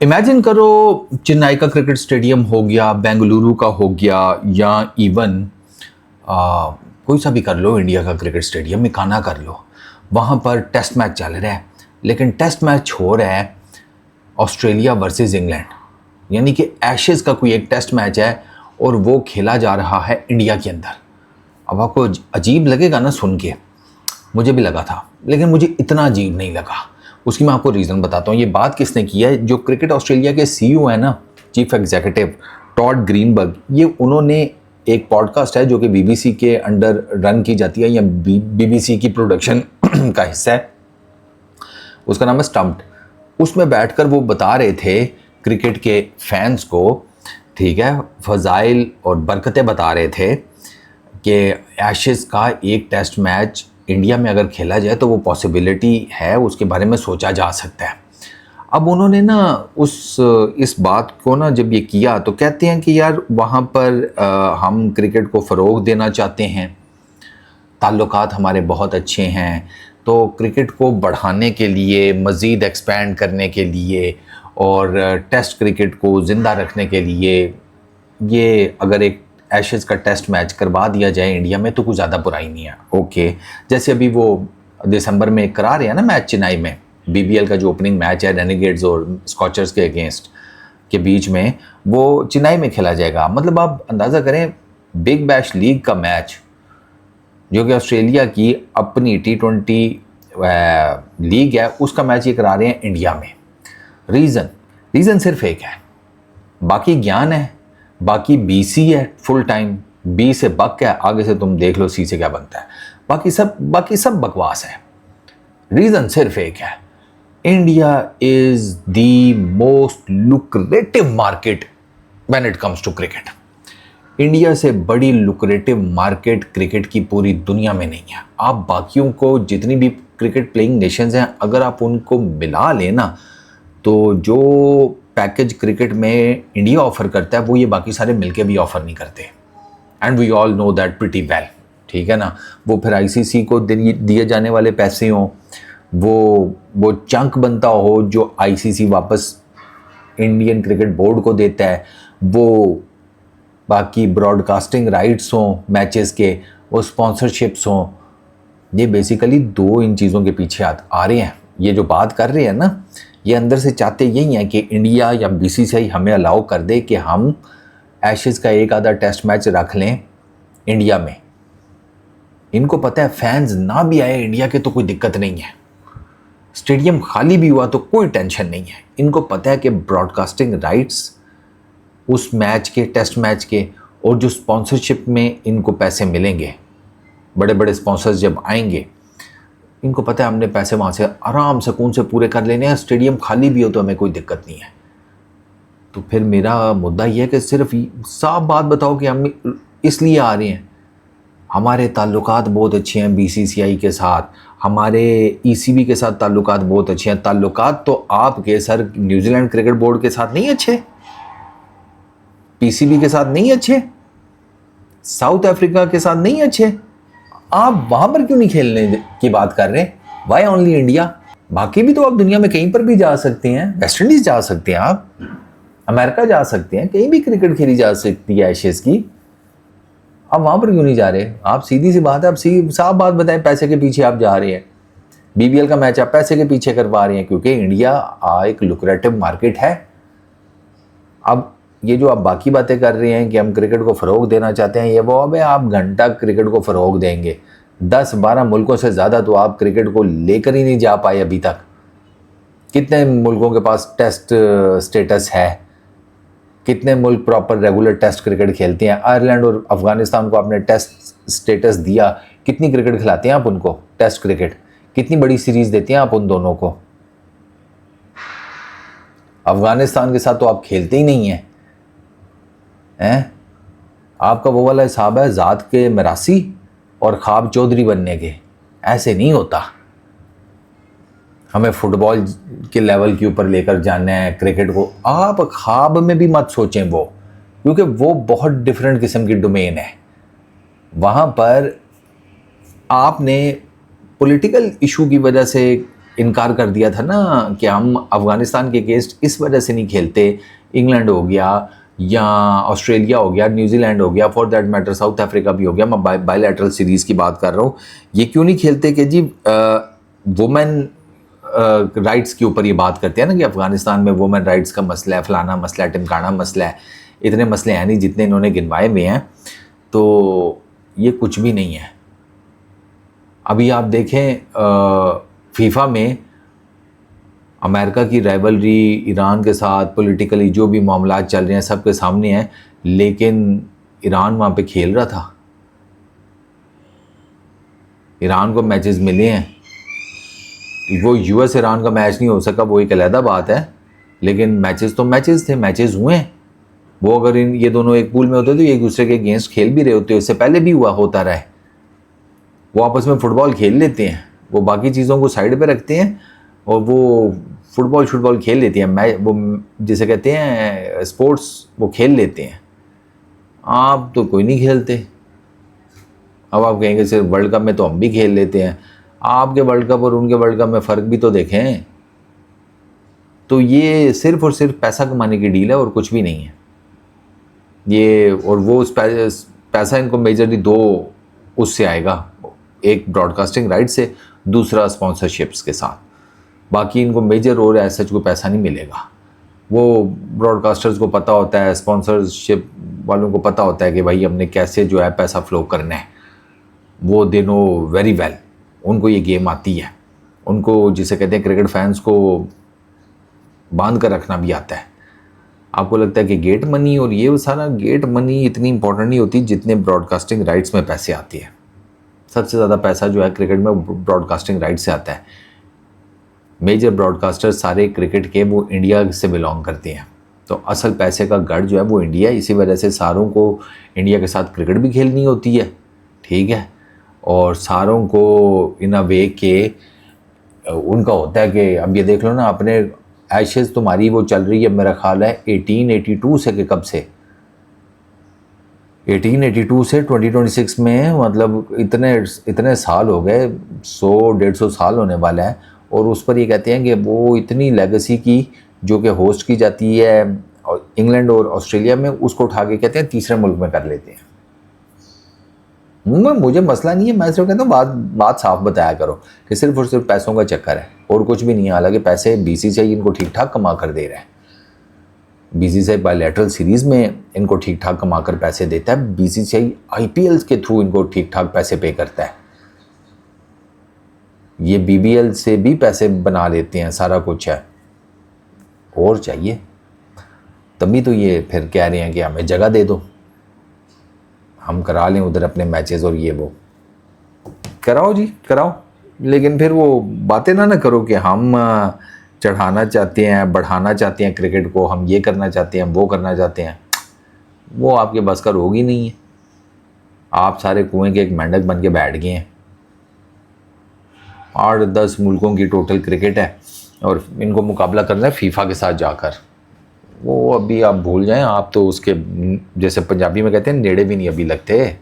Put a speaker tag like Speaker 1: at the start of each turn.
Speaker 1: Imagine करो चेन्नई का cricket stadium हो गया, बेंगलुरु का हो गया, या इवन कोई सा भी कर लो, इंडिया का क्रिकेट स्टेडियम मिकाना कर लो। वहाँ पर टेस्ट मैच चल रहा है, लेकिन टेस्ट मैच हो रहा है ऑस्ट्रेलिया वर्सेस इंग्लैंड, यानी कि एशेज़ का कोई एक टेस्ट मैच है और वो खेला जा रहा है इंडिया के अंदर। अब आपको अजीब लगेगा ना सुन के, मुझे भी लगा था, लेकिन मुझे इतना अजीब नहीं लगा। उसकी मैं आपको रीज़न बताता हूँ। ये बात किसने की है? जो क्रिकेट ऑस्ट्रेलिया के सीईओ है ना, चीफ एग्जीक्यूटिव टॉड ग्रीनबर्ग, ये उन्होंने एक पॉडकास्ट है जो कि बीबीसी के अंडर रन की जाती है या बीबीसी की प्रोडक्शन का हिस्सा है, उसका नाम है स्टम्प्ड। उसमें बैठकर वो बता रहे थे क्रिकेट के फैंस को, ठीक है, फ़ज़ाइल और बरकतें बता रहे थे कि एशेज़ का एक टेस्ट मैच इंडिया में अगर खेला जाए तो वो पॉसिबिलिटी है, उसके बारे में सोचा जा सकता है। अब उन्होंने ना इस बात को ना जब ये किया तो कहते हैं कि यार वहाँ पर हम क्रिकेट को फ़रोग़ देना चाहते हैं, ताल्लुकात हमारे बहुत अच्छे हैं, तो क्रिकेट को बढ़ाने के लिए, मज़ीद एक्सपेंड करने के लिए और टेस्ट क्रिकेट को ज़िंदा रखने के लिए ये अगर एक एशेज़ का टेस्ट मैच करवा दिया जाए इंडिया में तो कुछ ज़्यादा बुराई नहीं है। ओके, जैसे अभी वो दिसंबर में करा रहे हैं ना मैच चेन्नई में, बीबीएल का जो ओपनिंग मैच है रेनेगेड्स और स्कॉचर्स के अगेंस्ट के बीच में, वो चेन्नई में खेला जाएगा। मतलब आप अंदाज़ा करें, बिग बैश लीग का मैच जो कि ऑस्ट्रेलिया की अपनी T20 लीग है, उसका मैच ये करा रहे हैं इंडिया में। रीज़न सिर्फ एक है, बाकी ज्ञान है, बाकी BC है फुल टाइम, B से बक है, आगे से तुम देख लो C से क्या बनता है, बाकी सब बकवास है। रीज़न सिर्फ एक है, India is the most lucrative market when it comes to cricket. India से बड़ी लुक्रेटिव मार्केट क्रिकेट की पूरी दुनिया में नहीं है। आप बाकियों को, जितनी भी क्रिकेट प्लेइंग नेशंस हैं, अगर आप उनको मिला लेना तो जो पैकेज क्रिकेट में इंडिया ऑफ़र करता है वो ये बाकी सारे मिलके भी ऑफ़र नहीं करते। And we all know that pretty well, ठीक है ना। वो फिर ICC को दिए जाने वाले पैसे हों, वो चंक बनता हो जो ICC वापस इंडियन क्रिकेट बोर्ड को देता है, वो बाकी ब्रॉडकास्टिंग राइट्स हों मैचेस के, वो स्पॉन्सरशिप्स हों, ये बेसिकली दो इन चीज़ों के पीछे आ रहे हैं। ये जो बात कर रहे हैं ना, ये अंदर से चाहते यही हैं कि इंडिया या BCCI हमें अलाउ कर दे कि हम एशेज़ का एक आधा टेस्ट मैच रख लें इंडिया में। इनको पता है फैंस ना भी आए इंडिया के तो कोई दिक्कत नहीं है, स्टेडियम खाली भी हुआ तो कोई टेंशन नहीं है। इनको पता है कि ब्रॉडकास्टिंग राइट्स उस मैच के, टेस्ट मैच के, और जो स्पॉन्सरशिप में इनको पैसे मिलेंगे, बड़े बड़े स्पॉन्सर्स जब आएंगे, इनको पता है हमने पैसे वहाँ से आराम सुकून से पूरे कर लेने हैं, स्टेडियम खाली भी हो तो हमें कोई दिक्कत नहीं है। तो फिर मेरा मुद्दा ये है कि सिर्फ साफ बात बताओ कि हम इसलिए आ रहे हैं, हमारे ताल्लुकात बहुत अच्छे हैं BCCI के साथ, हमारे ECB के साथ ताल्लुकात बहुत अच्छे हैं। ताल्लुकात तो आपके सर न्यूजीलैंड क्रिकेट बोर्ड के साथ नहीं अच्छे, PCB के साथ नहीं अच्छे, साउथ अफ्रीका के साथ नहीं अच्छे, आप वहां पर क्यों नहीं खेलने की बात कर रहे? Why only India? बाकी भी तो आप दुनिया में कहीं पर भी जा सकते हैं, वेस्ट इंडीज जा सकते हैं, आप अमेरिका जा सकते हैं, कहीं भी क्रिकेट खेली जा सकती है एशेज़ की, आप वहां पर क्यों नहीं जा रहे? आप सीधी सी बात है, आप साफ बात बताएं, पैसे के पीछे आप जा रहे हैं, BBL का मैच आप पैसे के पीछे करवा रहे हैं क्योंकि इंडिया एक लुक्रेटिव मार्केट है। अब ये जो आप बाकी बातें कर रहे हैं कि हम क्रिकेट को फ़रोग़ देना चाहते हैं, ये वो, अब आप घंटा क्रिकेट को फ़रोग़ देंगे, 10-12 मुल्कों से ज़्यादा तो आप क्रिकेट को लेकर ही नहीं जा पाए अभी तक। कितने मुल्कों के पास टेस्ट स्टेटस है, कितने मुल्क प्रॉपर रेगुलर टेस्ट क्रिकेट खेलते हैं? आयरलैंड और अफ़गानिस्तान को आपने टेस्ट स्टेटस दिया, कितनी क्रिकेट खिलाते हैं आप उनको टेस्ट क्रिकेट? कितनी बड़ी सीरीज़ देते हैं आप उन दोनों को? अफ़गानिस्तान के साथ तो आप खेलते ही नहीं हैं, आपका वो वाला हिसाब है ज़ात के मरासी और ख्वाब चौधरी बनने के। ऐसे नहीं होता, हमें फुटबॉल के लेवल के ऊपर लेकर जाना है क्रिकेट को। आप ख्वाब में भी मत सोचें वो, क्योंकि वो बहुत डिफरेंट किस्म की डोमेन है। वहाँ पर आपने पॉलिटिकल इशू की वजह से इनकार कर दिया था ना कि हम अफ़गानिस्तान के अगेंस्ट इस वजह से नहीं खेलते, इंग्लैंड हो गया या ऑस्ट्रेलिया हो गया, न्यूजीलैंड हो गया, for that matter south Africa भी हो गया, मैं बायलैटरल सीरीज़ की बात कर रहा हूँ, ये क्यों नहीं खेलते कि जी वुमेन राइट्स के ऊपर ये बात करते हैं ना कि अफ़गानिस्तान में वुमेन राइट्स का मसला है, फलाना मसला है, टिमकाना मसला है, इतने मसले हैं नहीं जितने इन्होंने गिनवाए हुए हैं, तो ये कुछ भी नहीं है। अभी आप देखें फीफा में अमेरिका की राइवलरी ईरान के साथ पॉलिटिकली जो भी मामला चल रहे हैं सबके सामने हैं, लेकिन ईरान वहाँ पे खेल रहा था, ईरान को मैचेस मिले हैं। वो यूएस ईरान का मैच नहीं हो सका, वो एक अलग बात है, लेकिन मैचेस तो मैचेस थे, मैचेस हुए हैं। वो अगर ये दोनों एक पूल में होते तो एक दूसरे के अगेंस्ट खेल भी रहे होते, इससे पहले भी हुआ होता रहा है। वो आपस में फ़ुटबॉल खेल लेते हैं, वो बाकी चीज़ों को साइड पे रखते हैं और वो फुटबॉल खेल लेते हैं, मैच वो जिसे कहते हैं स्पोर्ट्स वो खेल लेते हैं। आप तो कोई नहीं खेलते। अब आप कहेंगे सिर्फ वर्ल्ड कप में तो हम भी खेल लेते हैं, आपके वर्ल्ड कप और उनके वर्ल्ड कप में फ़र्क भी तो देखें। तो ये सिर्फ और सिर्फ पैसा कमाने की डील है और कुछ भी नहीं है ये। और वो पैसा इनको मेजरली दो उससे आएगा, एक ब्रॉडकास्टिंग राइट से, दूसरा स्पॉन्सरशिप्स के साथ। बाकी इनको मेजर और ऐसा कोई पैसा नहीं मिलेगा। वो ब्रॉडकास्टर्स को पता होता है, स्पॉन्सरशिप वालों को पता होता है कि भाई हमने कैसे जो है पैसा फ्लो करना है। वो दे नो वेरी वेल, उनको ये गेम आती है, उनको जिसे कहते हैं क्रिकेट फैंस को बांध कर रखना भी आता है। आपको लगता है कि गेट मनी और ये सारा, गेट मनी इतनी इंपॉर्टेंट नहीं होती जितने ब्रॉडकास्टिंग राइट्स में पैसे आती है। सबसे ज़्यादा पैसा जो है क्रिकेट में ब्रॉडकास्टिंग राइट से आता है। मेजर ब्रॉडकास्टर सारे क्रिकेट के वो इंडिया से बिलोंग करते हैं, तो असल पैसे का गढ़ जो है वो इंडिया है। इसी वजह से सारों को इंडिया के साथ क्रिकेट भी खेलनी होती है, ठीक है। और सारों को इन अ वे के उनका होता है कि अब ये देख लो ना, अपने एशेज़ तुम्हारी वो चल रही है मेरा ख्याल है 1882 से, कि कब से 1882 से 2026 में, मतलब इतने साल हो गए, 100-150 साल होने वाला है। और उस पर ये कहते हैं कि वो इतनी लेगेसी की जो कि होस्ट की जाती है इंग्लैंड और ऑस्ट्रेलिया में, उसको उठा के कहते हैं तीसरे मुल्क में कर लेते हैं। मुझे मसला नहीं है, मैं सिर्फ कहता हूँ बात साफ बताया करो कि सिर्फ और सिर्फ पैसों का चक्कर है और कुछ भी नहीं है। हालांकि पैसे बीसीसीआई इनको ठीक ठाक कमा कर दे रहा है, बीसीसीआई बायलैटरल सीरीज़ में इनको ठीक ठाक कमा कर पैसे देता है, बीसीसीआई आईपीएल के थ्रू इनको ठीक ठाक पैसे पे करता है, ये बीबीएल से भी पैसे बना लेते हैं, सारा कुछ है। और चाहिए तभी तो ये फिर कह रहे हैं कि हमें जगह दे दो, हम करा लें उधर अपने मैचेस और ये वो। कराओ जी कराओ, लेकिन फिर वो बातें ना करो कि हम चढ़ाना चाहते हैं, बढ़ाना चाहते हैं क्रिकेट को, हम ये करना चाहते हैं, वो करना चाहते हैं। वो आपके बस का रोग ही नहीं है। आप सारे कुएं के एक मेंढक बन के बैठ गए हैं। 8-10 मुल्कों की टोटल क्रिकेट है और इनको मुकाबला करना है फीफा के साथ जाकर। वो अभी आप भूल जाएं, आप तो उसके जैसे पंजाबी में कहते हैं नेड़े भी नहीं अभी लगते।